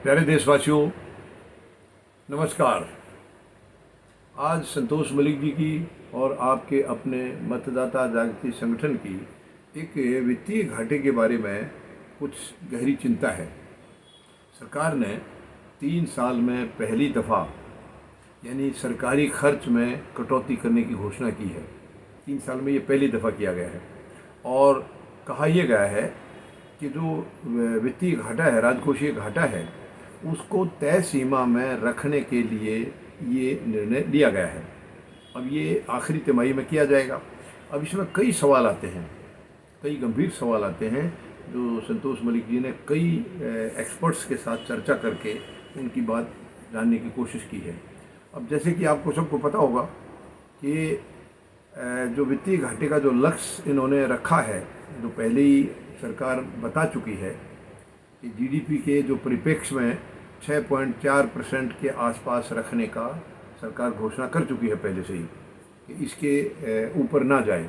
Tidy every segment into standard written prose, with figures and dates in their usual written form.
प्यारे देशवासियों, नमस्कार। आज संतोष मलिक जी की और आपके अपने मतदाता जागृति संगठन की एक वित्तीय घाटे के बारे में कुछ गहरी चिंता है। सरकार ने 3 साल में पहली दफ़ा यानी सरकारी खर्च में कटौती करने की घोषणा की है। 3 साल में ये पहली दफ़ा किया गया है और कहा यह गया है कि जो वित्तीय घाटा है, राजकोषीय घाटा है, उसको तय सीमा में रखने के लिए ये निर्णय लिया गया है। अब ये आखिरी तिमाही में किया जाएगा। अब इसमें कई सवाल आते हैं, कई गंभीर सवाल आते हैं जो संतोष मलिक जी ने कई एक्सपर्ट्स के साथ चर्चा करके उनकी बात जानने की कोशिश की है। अब जैसे कि आपको सबको पता होगा कि जो वित्तीय घाटे का जो लक्ष्य इन्होंने रखा है, जो पहले ही सरकार बता चुकी है कि जीडीपी के जो परिप्रेक्ष्य में 6.4% के आसपास रखने का सरकार घोषणा कर चुकी है पहले से ही कि इसके ऊपर ना जाए।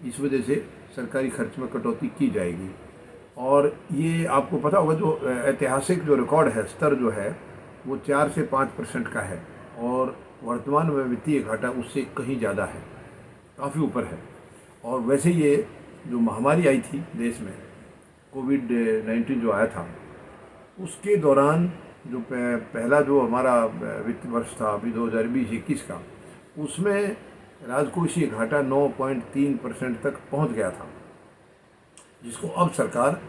इस वजह से सरकारी खर्च में कटौती की जाएगी। और ये आपको पता होगा जो ऐतिहासिक जो रिकॉर्ड है, स्तर जो है वो 4 से 5% का है और वर्तमान में वित्तीय घाटा उससे कहीं ज़्यादा है, काफ़ी ऊपर है। और वैसे ये जो महामारी आई थी देश में, कोविड-19 जो आया था, उसके दौरान जो पहला जो हमारा वित्त वर्ष था अभी 2020-21 का, उसमें राजकोषीय घाटा 9.3% तक पहुंच गया था, जिसको अब सरकार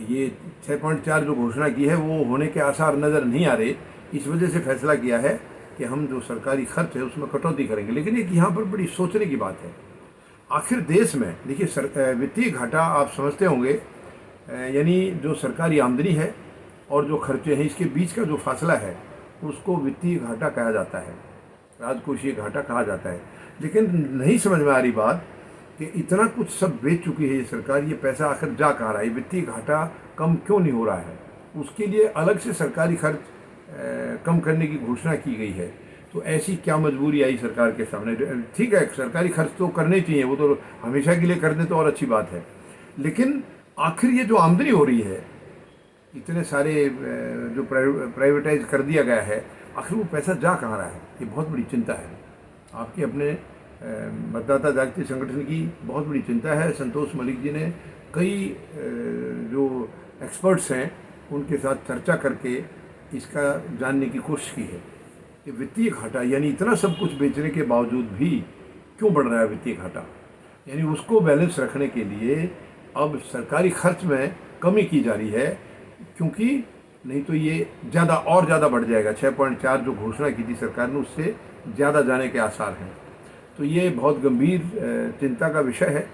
ये 6.4 जो घोषणा की है वो होने के आसार नज़र नहीं आ रहे। इस वजह से फैसला किया है कि हम जो सरकारी खर्च है उसमें कटौती करेंगे। लेकिन एक यहाँ पर बड़ी सोचने की बात है, आखिर देश में देखिए वित्तीय घाटा आप समझते होंगे, यानी जो सरकारी आमदनी है और जो खर्चे हैं, इसके बीच का जो फासला है उसको वित्तीय घाटा कहा जाता है, राजकोषीय घाटा कहा जाता है। लेकिन नहीं समझ में आ रही बात कि इतना कुछ सब बेच चुकी है ये सरकार, ये पैसा आखिर जा कहाँ रहा है, वित्तीय घाटा कम क्यों नहीं हो रहा है। उसके लिए अलग से सरकारी खर्च कम करने की घोषणा की गई है। तो ऐसी क्या मजबूरी आई सरकार के सामने। ठीक है, सरकारी खर्च तो करने चाहिए, वो तो हमेशा के लिए कर दें तो और अच्छी बात है। लेकिन आखिर ये जो आमदनी हो रही है, इतने सारे जो प्राइवेटाइज कर दिया गया है, आखिर वो पैसा जा कहाँ रहा है, ये बहुत बड़ी चिंता है। आपके अपने मतदाता जागृति संगठन की बहुत बड़ी चिंता है। संतोष मलिक जी ने कई जो एक्सपर्ट्स हैं उनके साथ चर्चा करके इसका जानने की कोशिश की है कि वित्तीय घाटा यानी इतना सब कुछ बेचने के बावजूद भी क्यों बढ़ रहा है वित्तीय घाटा। यानी उसको बैलेंस रखने के लिए अब सरकारी खर्च में कमी की जा रही है, क्योंकि नहीं तो ये ज़्यादा और ज़्यादा बढ़ जाएगा। 6.4 जो घोषणा की थी सरकार ने, उससे ज़्यादा जाने के आसार हैं। तो ये बहुत गंभीर चिंता का विषय है।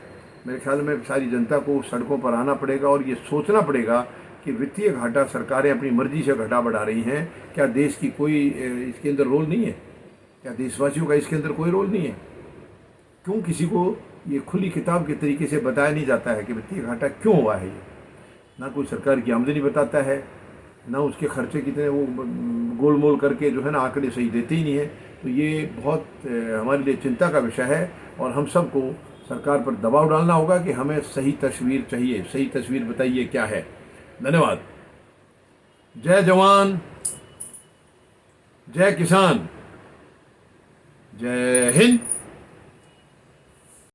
मेरे ख्याल में सारी जनता को सड़कों पर आना पड़ेगा और ये सोचना पड़ेगा कि वित्तीय घाटा सरकारें अपनी मर्जी से घटा बढ़ा रही हैं। क्या देश की कोई इसके अंदर रोल नहीं है? क्या देशवासियों का इसके अंदर कोई रोल नहीं है? क्यों किसी को ये खुली किताब के तरीके से बताया नहीं जाता है कि वित्तीय घाटा क्यों हुआ है? ये ना कोई सरकार की आमदनी बताता है, ना उसके खर्चे कितने, वो गोलमोल करके जो है ना आंकड़े सही देते ही नहीं है। तो ये बहुत हमारे लिए चिंता का विषय है और हम सबको सरकार पर दबाव डालना होगा कि हमें सही तस्वीर चाहिए। सही तस्वीर बताइए क्या है। धन्यवाद। जय जवान, जय किसान, जय हिंद।